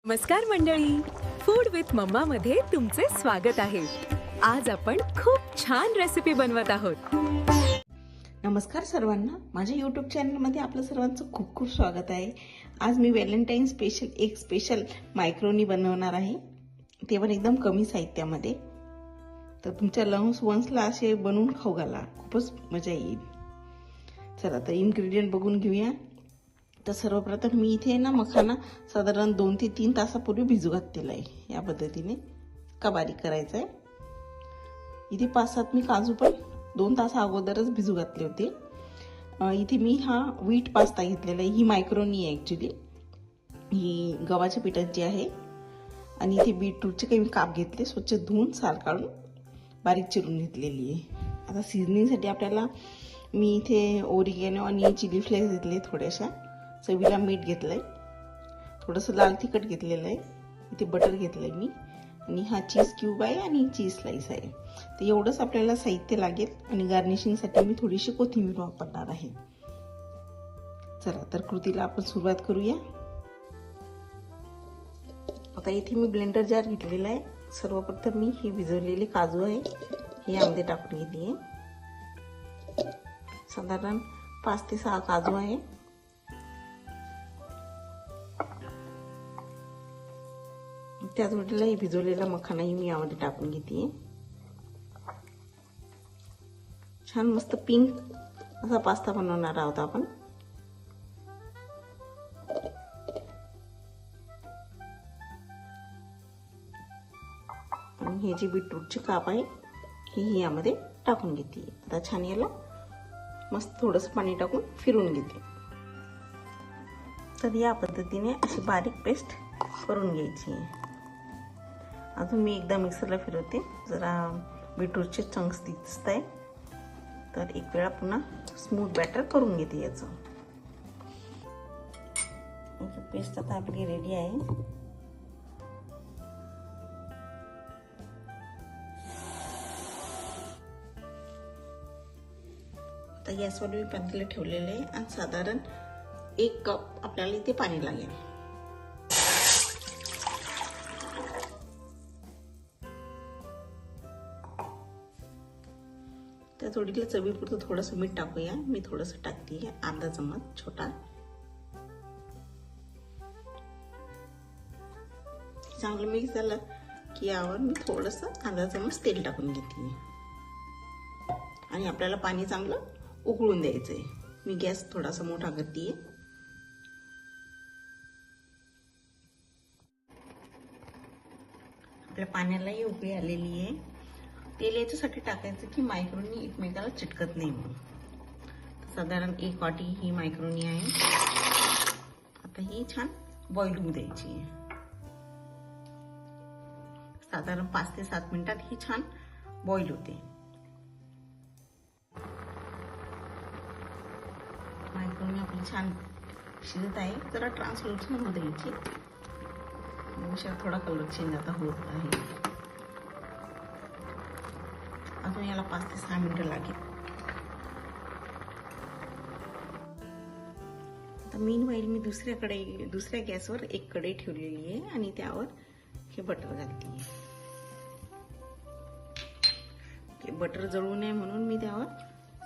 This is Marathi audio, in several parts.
नमस्कार मंडळी, फूड विथ मम्मा मध्ये तुमचे स्वागत आहे। आज आपण खूप छान रेसिपी बनवत आहोत। नमस्कार सर्वांना, माझ्या यूट्यूब चॅनलमध्ये आपलं सर्वांचं खूप खूप स्वागत आहे। आज मी व्हॅलेंटाईन स्पेशल मायक्रोनी बनवणार आहे, ते पण एकदम कमी साहित्यामध्ये। तर तुमच्या लव्ह वन्सला असे बनवून खाऊ घाला, खूपच मजा येईल। चला तर इन्ग्रेडियंट बघून घेऊया। तर सर्वप्रथम मी इथे ना मखाना साधारण 2 ते 3 तासापूर्वी भिजू घातलेला आहे। या पद्धतीने का बारीक करायचा आहे। इथे 5-7 मी काजू पण 2 तास अगोदरच भिजू घातले होते। इथे मी हा व्हीट पास्ता घेतलेला आहे, ही मायक्रोनी आहे ॲक्च्युली, ही गव्हाच्या पिठाची आहे। आणि इथे बीटरूटचे काही मी काप घेतले, स्वच्छ धुवून साल काढून बारीक चिरून घेतलेली आहे। आता सीझनिंगसाठी आपल्याला मी इथे ओरिगॅनो आणि चिली फ्लेक्स घेतले, थोड्याशा चवीला मीठ घेतलंय, थोडंसं लाल तिखट घेतलेलं आहे, इथे बटर घेतलंय मी, आणि हा चीज क्यूब आहे आणि चीज स्लाइस आहे। तर एवढंच आपल्याला साहित्य लागेल आणि गार्निशिंगसाठी मी थोडीशी कोथिंबीर वापरणार आहे। चला तर कृतीला आपण सुरुवात करूया। आता इथे मी ब्लेंडर जार घेतलेला आहे। सर्वप्रथम मी हे भिजवलेले काजू आहे हे यामध्ये टाकून घेते आहे। साधारण 5 ते 6 काजू आहे। त्याच वेळेला हे भिजवलेला मखानाही मी यामध्ये टाकून घेते। छान मस्त पिंक असा पास्ता बनवणार आहोत आपण। आणि हे जे बीटरूटचे काप आहे हे यामध्ये टाकून घेते। आता छान याला मस्त थोडंसं पाणी टाकून फिरून घेते। तर या पद्धतीने अशी बारीक पेस्ट करून घ्यायची आहे। अजून मी एकदा मिक्सरला फिरवते, जरा बीटरूटचे चंक्स दिसत आहे, तर एक वेळा पुन्हा स्मूथ बॅटर करून घेते याचं। पेस्ट आता आपली रेडी आहे। आता गॅसवर मी पातेलं ठेवलेलं आहे आणि साधारण 1 कप आपल्याला इथे पाणी लागेल। त्या जोडीला चवीपुरतं थोडंसं मीठ टाकूया। मी थोडंसं टाकते, अर्धा चमच छोटा। चांगलं मिक्स झालं की यावर मी थोडंसं अर्धा चमच तेल टाकून घेते आणि आपल्याला पाणी चांगलं उकळून द्यायचंय। मी गॅस थोडासा मोठा करते। आपल्या पाण्यालाही उकळी आलेली आहे। तेल याच्यासाठी टाकायचं की मायक्रोनी एकमेकाला चिटकत नाही म्हणून। साधारण 1 वाटी ही मायक्रोनी आहे। आता ही छान बॉईल होऊ द्यायची आहे। साधारण 5 ते 7 मिनिटात ही छान बॉईल होते। मायक्रोनी आपली छान शिजत आहे, जरा ट्रान्सलुसंट होऊ द्यायची। थोडा कलर चेंज आता होत आहे। अजून याला 5 ते 6 मिनिटं लागेल। आता मीनवाईल मी दुसऱ्या गॅसवर एक कढई ठेवलेली आहे आणि त्यावर हे बटर घालते आहे। बटर जळू नये म्हणून मी त्यावर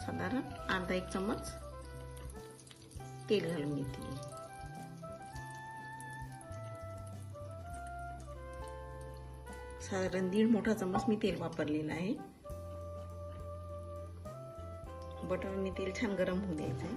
साधारण अर्धा 1 चमच तेल घालून घेते। साधारण 1.5 मोठा चमच मी तेल वापरलेलं आहे। बटर आणि तेल छान गरम होऊ द्यायचं आहे।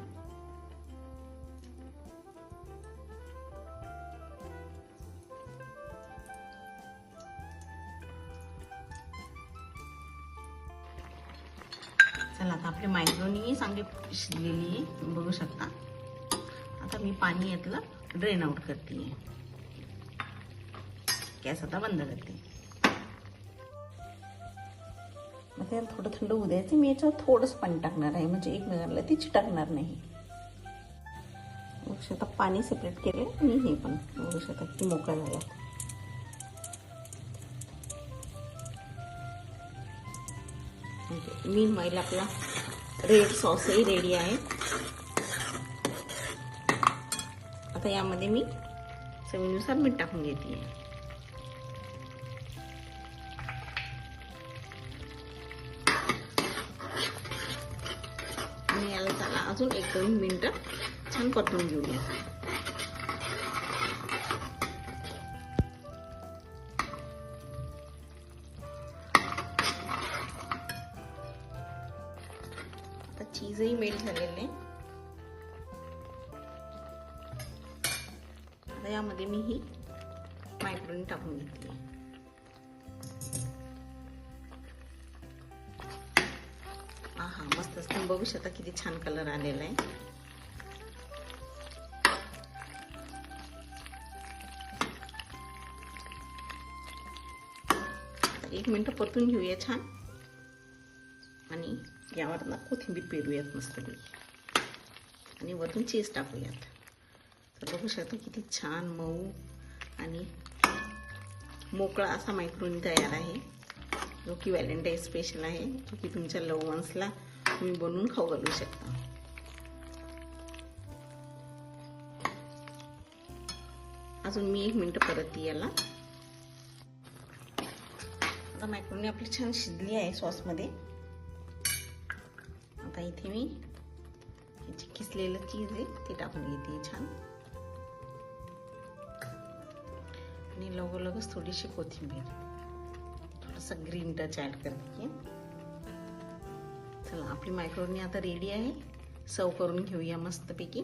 चला आता आपली मायक्रोनी चांगली शिजलेली आहे, तुम्ही बघू शकता। आता मी पाणी यातलं ड्रेन आउट करते। गॅस आता बंद करते। त्याला थोडं थंड होऊ द्यायचं। मी याच्यावर थोडंसं पाणी टाकणार आहे, म्हणजे एकमेकांना ती चिटकणार नाही। बघू शकता पाणी सेपरेट केले आणि हे पण बघू शकता की मोकळा झाला। मीनवाईल आपला रेड सॉसही रेडी आहे। आता यामध्ये मी चवीनुसार मीठ टाकून घेते. आणि याला चला अजून 1-2 मिनिटं छान परतून घेऊया. आता चीजही मेल्ट झालेलं आहे. आता यामध्ये मी ही मायक्रोनी टाकून घेतली. आहा, मस्त. तुम्ही बघू शकता किती छान कलर आलेला आहे. एक मिनिट परतून घेऊया छान. आणि यावर ना कोथिंबीर पेरूयात मस्तपैकी आणि वरून चीज टाकूयात. तर बघू शकता किती छान मऊ आणि मोकळा असा मायक्रोनी तयार आहे, जो की व्हॅलेंटाईन स्पेशल आहे, जो की तुमच्या लव्ह वन्सला तुम्ही बनवून खाऊ घालू शकता. अजून मी 1 मिनिट परतते याला. आता मायक्रोनी आपली छान शिजली आहे सॉसमध्ये. आता इथे मी जे किसलेलं चीज आहे ते टाकून घेते छान. आणि लगोलगच थोडीशी कोथिंबीर, थोडासा ग्रीन टच ऍड करते. चला, आपली मायक्रोनी आता रेडी आहे. सर्व करून घेऊया मस्तपैकी.